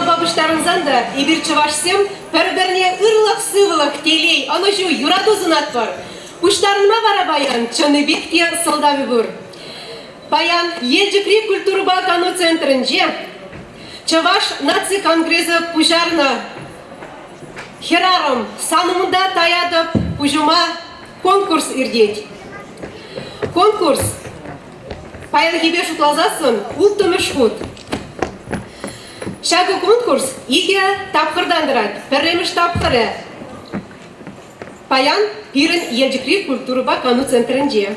Babışlarınızdan da bir çıvaşsım, birbirine ırlak-sıvılık teley, ana şu yuradu zınat var. Uşlarınma var bayan, çanıbek diye sıldavi bur. Bayan, Елжикри культура кану центринже, Чаваш наци конгресса пужарна, Хераром, санымында таядып, пужума конкурс ирдеть. Конкурс, пайылгибе шутлазасын, ултымы шут. Шагы конкурс, иге тапқырдандырат, пірреміш тапқыры. Паян, пирін Елжикри культура кану центринже.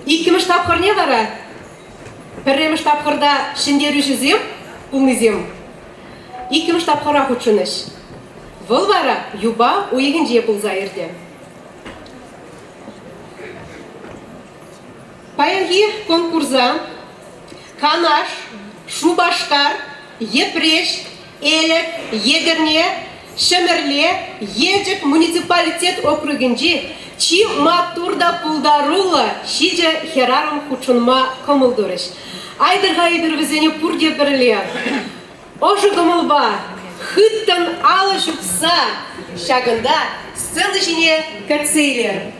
Иккіміш тапқыр не бара? Пірреміш тапқырда шындеруші зем, ұлны зем. Иккіміш тапқыра құтшыныш. Бұл бара, юба ойығын же бұл зайырды. Паянги конкурса Канаш, Шубашкар, Епреш, Элек, Егерне, Шемерле, Ежек муниципалитет округинжи чи матурда пулдарула шиже херарым хучунма комылдурыш. Айдырга ибирвизене пурде бірле. Ожы комылба, хыттан алы жупса шагында сцена жіне кәтсейлер.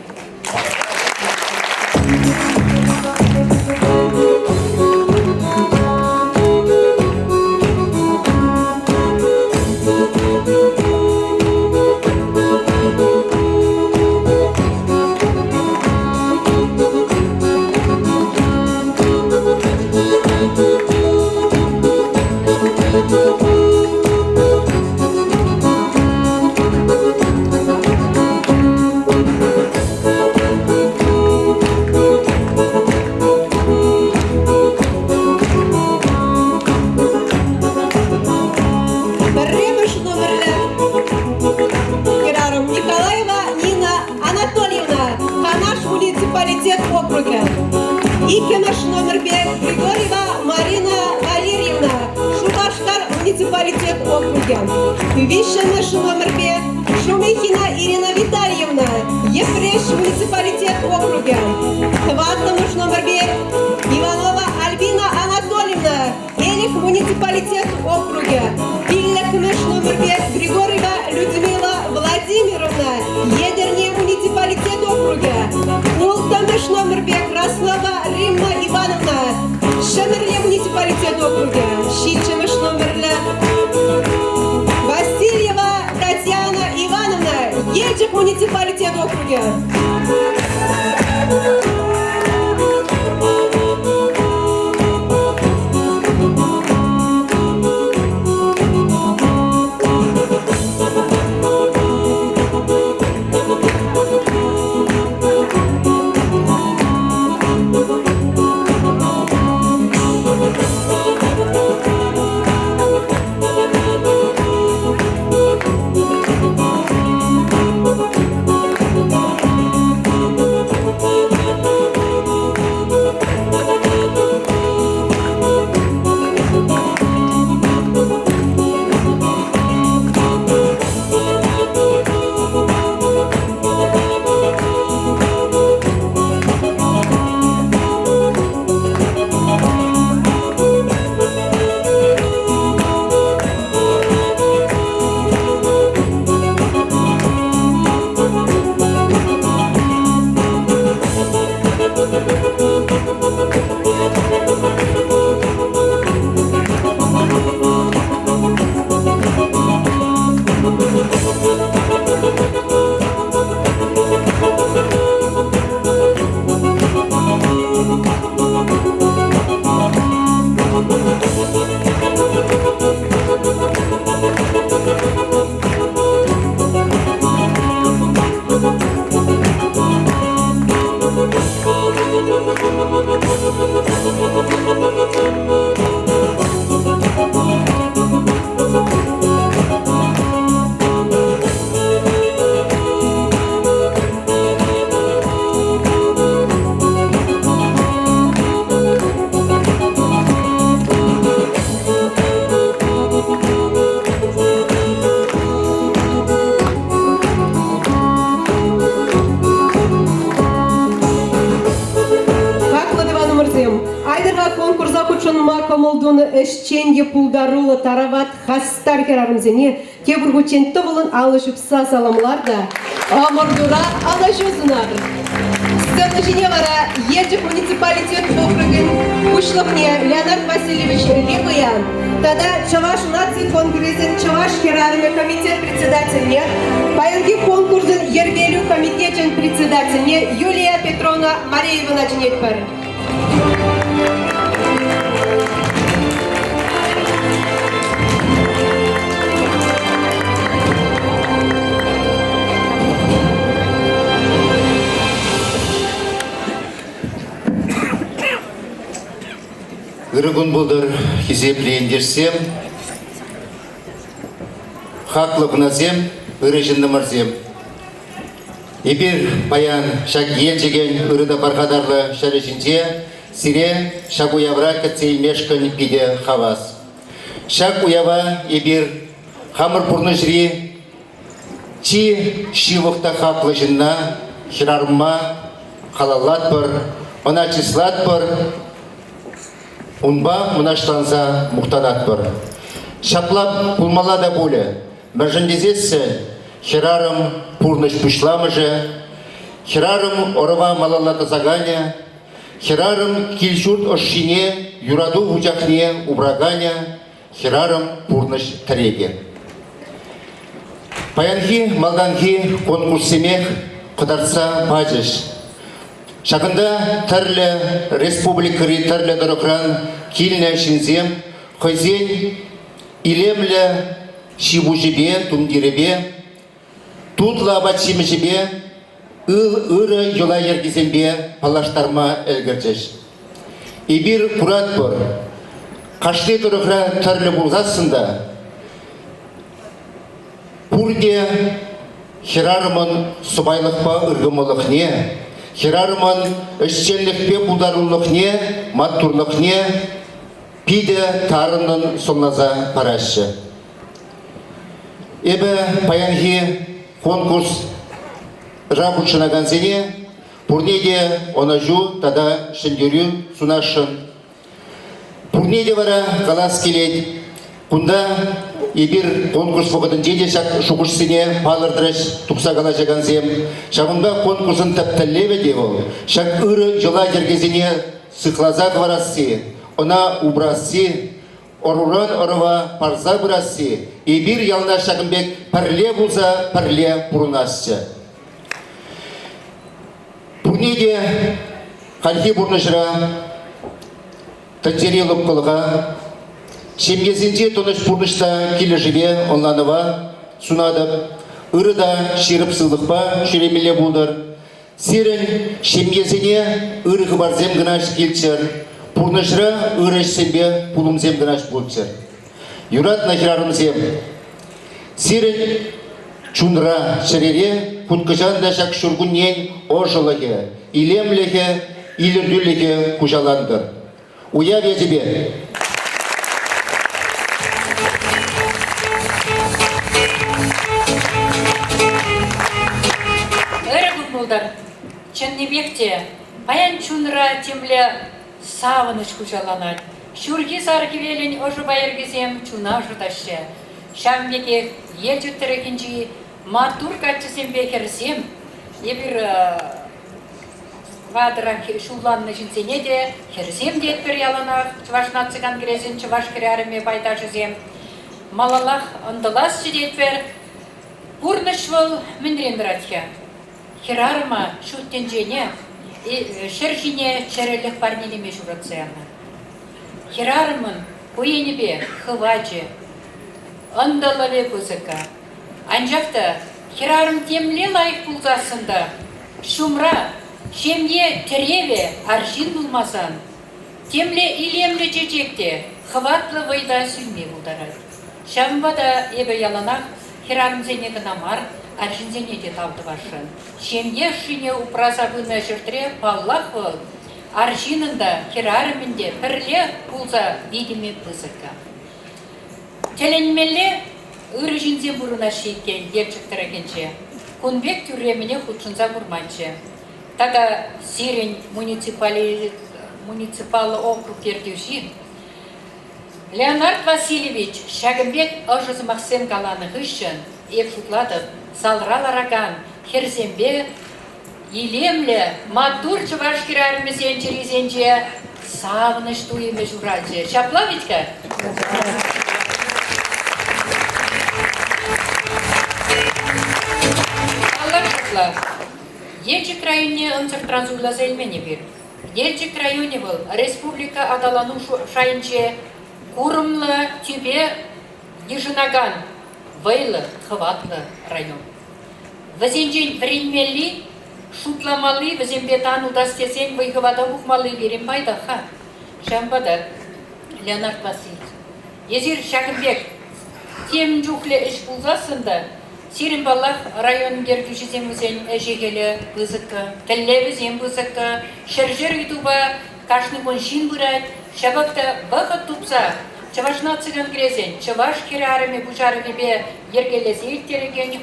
И наш номер 5 Григорьева Марина Валерьевна, Шубашкар муниципалитет округа. Вище наш номер 5 Шумихина Ирина Витальевна, Ефреш муниципалитет округа. Хватка наш номер 5 Иванова Альбина Анатольевна, Элих муниципалитет округа. Пиллек наш номер 5 Григорьева Людмила Владимировна, Едерне муниципалитет округа. Улта наш номер 5 Краснова Римма Ивановна, Шемерле муниципалитет округа. Щиче наш номер 5 Васильева Татьяна Ивановна, Ежек муниципалитет округа. Эшченге пулдарула тарават хастар керарымзене тебургучен тобылын алышып саламларда амордура алашозунар. Сцена жіне вара Ежек муниципалитет округын ушлыхне Леонард Васильевич Лебыян, тада Чаваш наций конгрессен Чаваш керарыме комитет председательне, паянги конкурсын Ергелю комитетен председательне Юлия Петровна Мареевна Джинетпер. Үрігін бұлдыр хизеплейіндерсем, хақлығына зем, үрежінді мәрзем. Ибир баян шак елжеген ырыда бархадарлы шәрішінде сире шак уявра кәтсей мешкін пиде хавас. Шак уява ибир хамыр пурны жри чи шивықта хаплы жынна хирарма халалат бір, она числат бір, унба мұнаштанса мұқтанат бір. Шаплап пулмалада боле, мәржіндезесі хирарым пурныш пышламыжы, хирарым орова малалата заганя, хирарым килшурт ошшине, юраду вучахне убраганя, хирарым пурныш тареге. Паянхи малданхи конкурсемех қыдарса пажыш. Шақында тәрлі республикари тәрлі дұрықран киліне шинзем, қойзен илемлі шибу жібе, тумдиребе, Тутла бачимы жібе, ұры жола ергізембе палаштарма әлгірчеш. Ибір құрат бұр, қашты тұрықра түрлі бұлғасында, пұрде хирарымын субайлықпа ұрғымылықне, хирарымын үшченлікпе бұлдарулықне, маттурлықне, пиде тарының солназа парашы. Эбі паянхи конкурс рабучына ганзене, пурнеде онажу тада шендерю сунашын. Пурнеде вара қалас келет, кунда ебір конкурс вғытын деде шақ шуғышсыне палырдырыш тұқса қалажа ганзем. Шағында конкурсын тапталлеве девол, шақ ұры жыла жергезіне сықлаза кварасы, она убрасы, Оруран орова парза бұрасы, ебір ялна шағымбек парле бұлза парле бұрынасы. Бұнеде қалхи бұрнышыра тәттереліп қылға, шемгезінде тоныш бұрнышта келі жібе онланыва сунадып, ұрыда шеріп сылдықпа шеремеле бұлдар. Серін шемгезіне ұрығы барзем ғынаш келчер, Пурнышра ырыш сембе пулум зем гынаш болчыр. Юрат нахирарым зем. Сирен чунра шерере куткыжан да шак шургуннен ожылыге, илемлеге, илірділіге кужаландыр. Уя везебе. Өрі бұлдар, чыннебекте, баян чунра темле савыныш кучаланат. Шурги саркивелин ожу байыргезем чуна жуташы. Шамбеке ежіттірігінжі матур качысем бекерсем. Ебір вадыра шуланны жінсене де, херсем де етпір яланақ, чывашна цыган кересен чываш керярыме байда жызем. Малалақ ындылас жидетпер, бұрныш бол мінрендіратке. Херарыма шуттен жене, шершине черелек парнилиме журацияны. Хирарымын көйенебе хывачы, ындылыве бұзыка. Анжақта хирарым темле лайық бұлзасында, шумра, шемне тереве аршин бұлмасан, темле илемле жежекте хыватлы вайда сүлме бұлдарады. Шамбада ебе яланақ хирарым зенегі намар, аршинзене де тавды башын. Шемге шине упразабына жүртіре паллақ бол, аршинында хирарымінде бірле пулза видиме бұзыка. Теленмелі ұры жінзе бұрына шейкен ержіктірігенше, күнбек түрреміне құтшынза бұрманчы. Тада Сирень муниципалы округ кердеуші. Леонард Васильевич Шагымбек ұжызы Максим қаланы ғышын еп жұтладып, салралараган, херзембе, илемле, матур чываш керарымызен черезенже, савыныш туйымы журалжы. Шаплавичка? Аллах шапла. Ельчик районе ынцыр транзуйла зелмені бір. Ельчик районе был республика адалану шайынче курымлы тюбе ежинаган. Вайлы, хватлы район. Вазенжен временли, шутламалы, вазембетан удастесен, вайхвада бухмалы берем байдаха. Шамбада, Леонард Васильевич. Езир Шагымбек, тем жухле іш бұлзасында, Сирин баллах район гергүшізен өзен әжегелі бұзықы, тіллебізен бұзықы, шыржыр үйтуба кашны коншин бұрат, шабақта бақыт тұпса, Чавашна цыган грезен, чаваш кирарами бужарами бе ергелез иртереген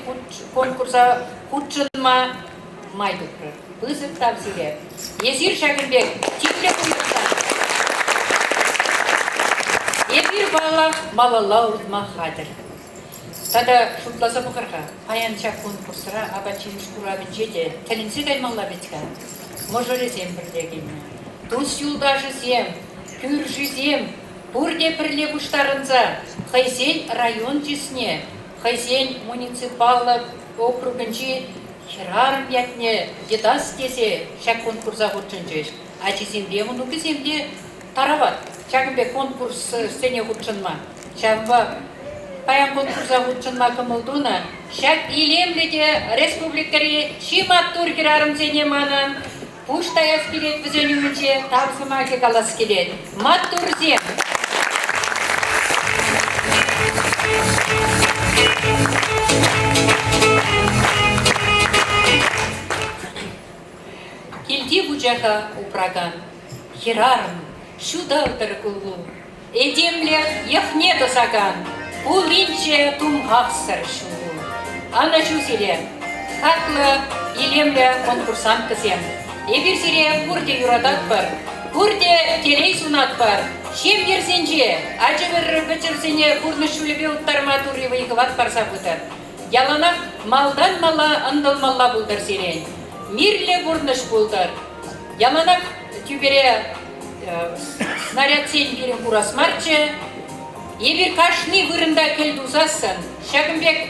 конкурса худшынма майдукры. Бызык тавзиле. Езир Шагынбек, типле куйдықта. Ебир балах малалау махадыр. Тада шутласа бұқырға, паянча конкурсыра абачимиш курабын жеде, тәлінсі каймалла бетка. Можорезем бірлегенне. Тус юлдажы зем, күр жизем, Бурде пірле бұштарынза, Хайзен район жесіне, Хайзен муниципалы округынжи хирарым ятне едас десе шак конкурса ғудшын жеш. А жеземде мұны біземде тарават. Шагымбе конкурс сене ғудшынма. Шагымба паян конкурса ғудшынма кымылдуна. Шак илемледе республикари шимат тур хирарым зене манын. Пуштаяс келет бізенімінше табысыма калас келет. Мат турзем. Келди бұжаға упраган, хирарым, шудалтыр күлгу. Эдемлер ехне тосаган, пулинче тумғақсыр шугу. Ана жузеле, хаклы елемле конкурсант кызем. Эбір зере бұрде юрадат бар, бұрде телей сунат бар. Шем ерсенже, ажыбыр бөтірсене бұрны шүлібе ұттарма туревы иғыват барса бұтыр. Яланақ малдан мала ындылмалла бұлдыр зерен. Мирле бұрныш бұлдыр. Яланақ түбере снаряд сен берін бұрас марчы. Ебір кашны вырында келдузасын. Шагымбек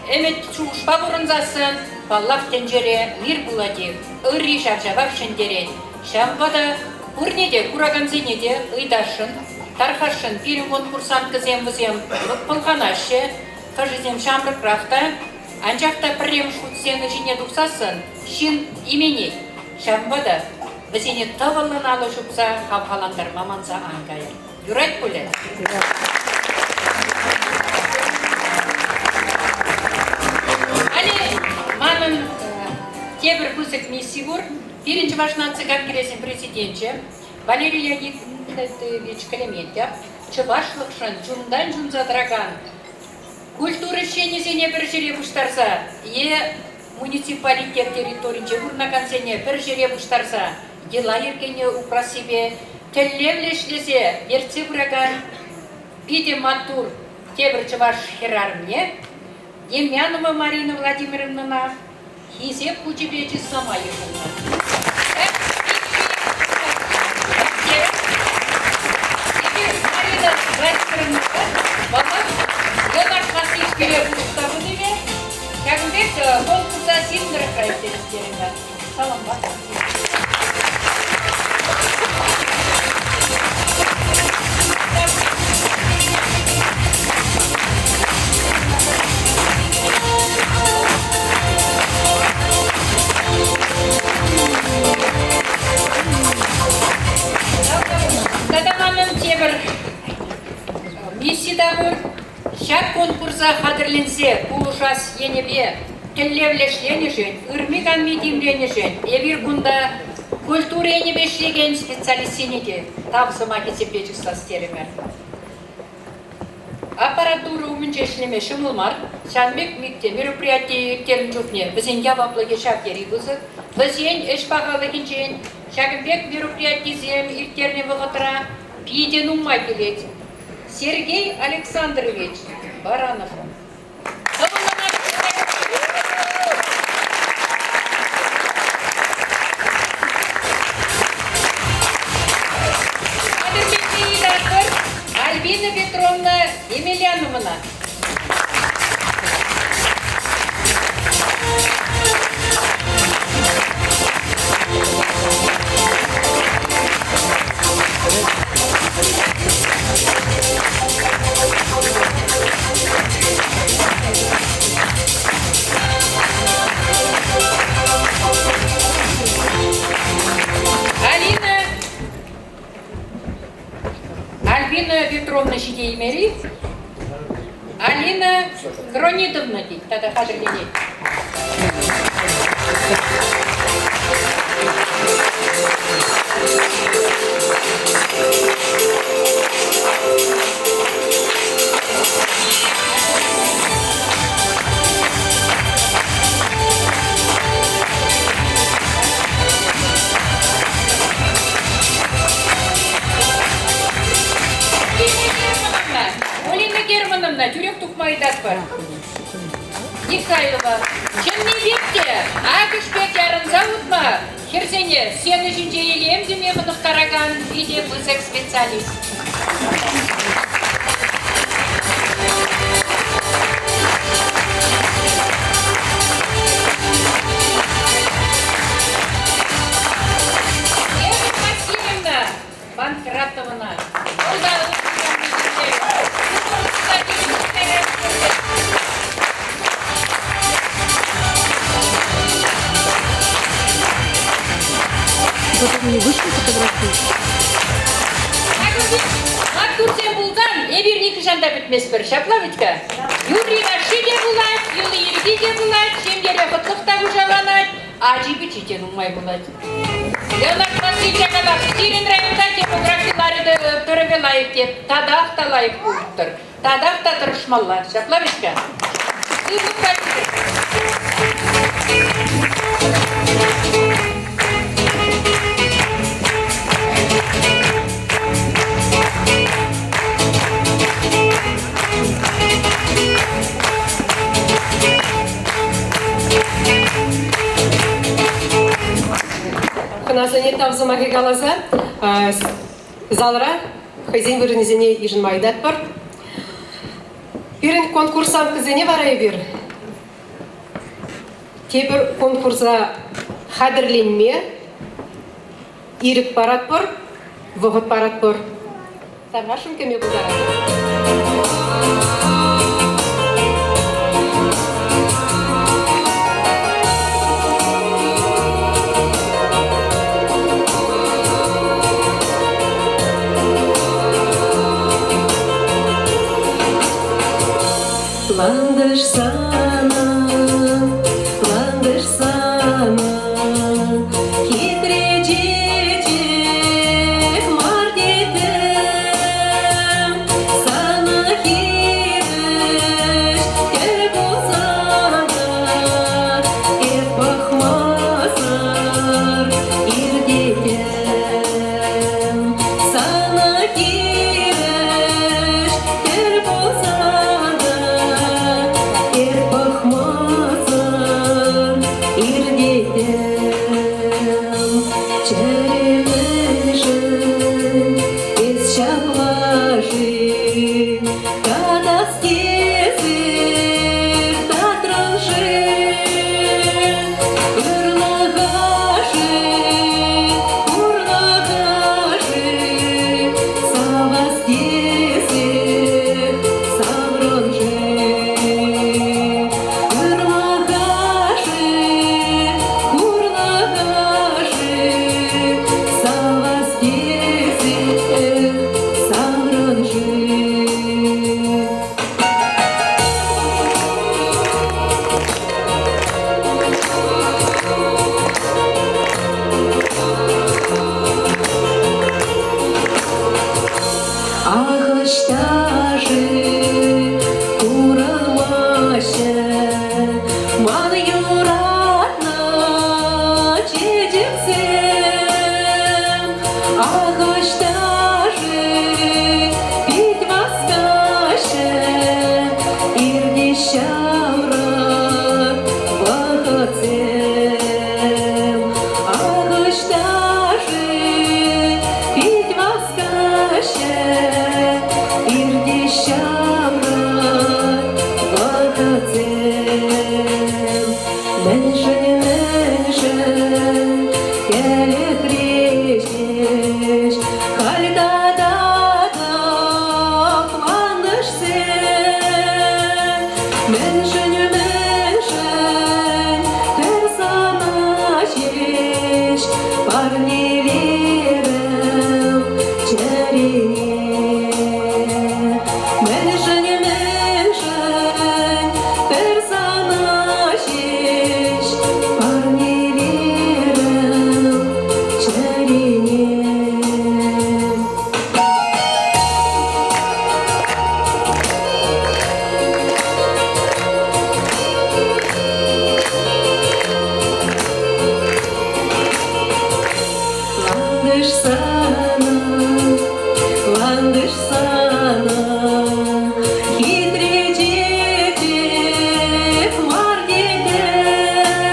әмет чуғышпа бұрынзасын. Баллақ тенжере мир бұлади. Үрри шаржабақ шендерен. Шамбада Урнеде, кураганзенеде, ыйдашын, тархашын, берін конкурсант кызем-вызем, пылғанашы, қажызем шамрық рафта, анжақта піррем шутсені жіне дұқсасын, шын именет. Шамбада, візене тавалын алы жұпса, қавғаландар маманса аңғайыр. Юрайт бөлі? Али, манын тебір бұзық миссигур, Бірінші вашна цыган кересен президентче Валерий Леонидович Калементьев чывашлықшын жумдан жумзадыраган культура шенесене бір жере бұштарса, муниципалитет территоринче бұрнакансене бір жере бұштарса, дела ергене упрасибе, теллевлешлесе, ерце бұраган, пиде матур тебір чываш херармне, Демьянова Марина Владимировна, Хизеп кучебечи сама ешенна. Шак конкурса қадырленсе, пулушас енебе, тіллевлешлене жөн, үрмеган медимлене жөн, евір күнда культура енебешлеген специалистенеде табысыма кесепе жүксастерімер. Аппаратура умынчешлеме шымылмар, шанбек мекте мероприятие ектерін жүпне, бізен яваплыге шак ери бұзы, бізен эш бағалы кенчен, шагымбек мероприятие зем ектеріне бұғытыра, пейден уммай келет. Сергей Александрович Баранов. Альбина Петровна Емельяновна. Альбина Петровна Шидеймери, Алина Гронидовна дейді, тада қадірлене. Олина Германовна, жүрек тұқмайдат бар. Никайлова, Чернебекте, Акышбек ярын зауытма, Херсене, сені жінже елем деме қынық қараган, биде бұзық специалист. Ева Васильевна, Банкратовна, Аккурсен булдан, эбир ники жанда бітмес бір шаплавичка. Юрий Рашиде булат, Юлы Ердиде булат, Шемдере құтлықта ұжаланат, ажи бічите ұмай булат. Леонард Васильевич қалап, Стирин районда демографиялары төребе лайық деп, тадақ та лайық болыптыр. Тадақ та тұрышмалла. Шаплавичка. Сызып қайтыр. Ханасыне тавзымаға қаласа, залыра хазин бірінізіне ежін майдат бар. Бірін конкурсан қызыне барай бір. Тебір конкурса қадірленме, ирік барат бар, вғыт барат бар. Тарғашым кеме бұлдара. Ландыш sana, Кикречечек мар детім, Sana киріш кел болсанар, Ет бақмасар ир детім. Sana киріш кел болсанар, Ет бақмасар ир детім. Черемешін ес шаплашы, Кадас кезір татрыншы, Үрлағашы, ұрлағашы, Савас кезір саврыншы. Үрлағашы, ұрлағашы, Савас кезір саврыншы. Ағыштары құрылмашы, ман юратна жетексем. Ағыштары бит басқашы, ирде шамрак бақытсем. Ағыштары бит басқашы, ирде шамрак бақытсем. Меншін келіп речеш, қайтада да қуаныш сен. Меншін бір сана жеш, бар нелерім черене. Меншін ландыш сана, хитре жепеп мар едем,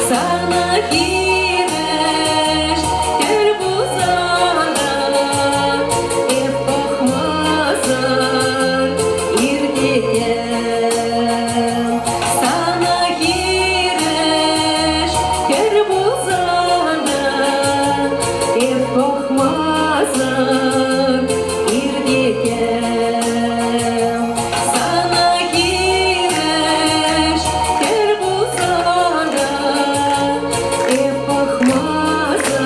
сана хиреш тер бузана, эп пахмазар ирдетем, сана хиреш тер бузана, эп пахмазар ирдетем, сана хиреш тер бузана, эп пахмазар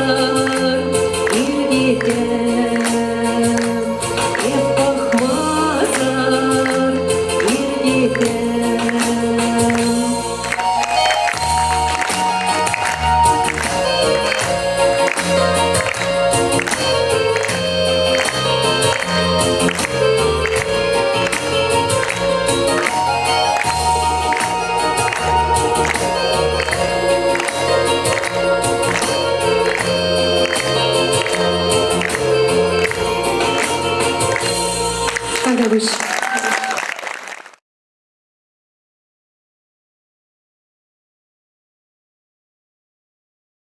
ирдетем, эп пахмазар ирдетем.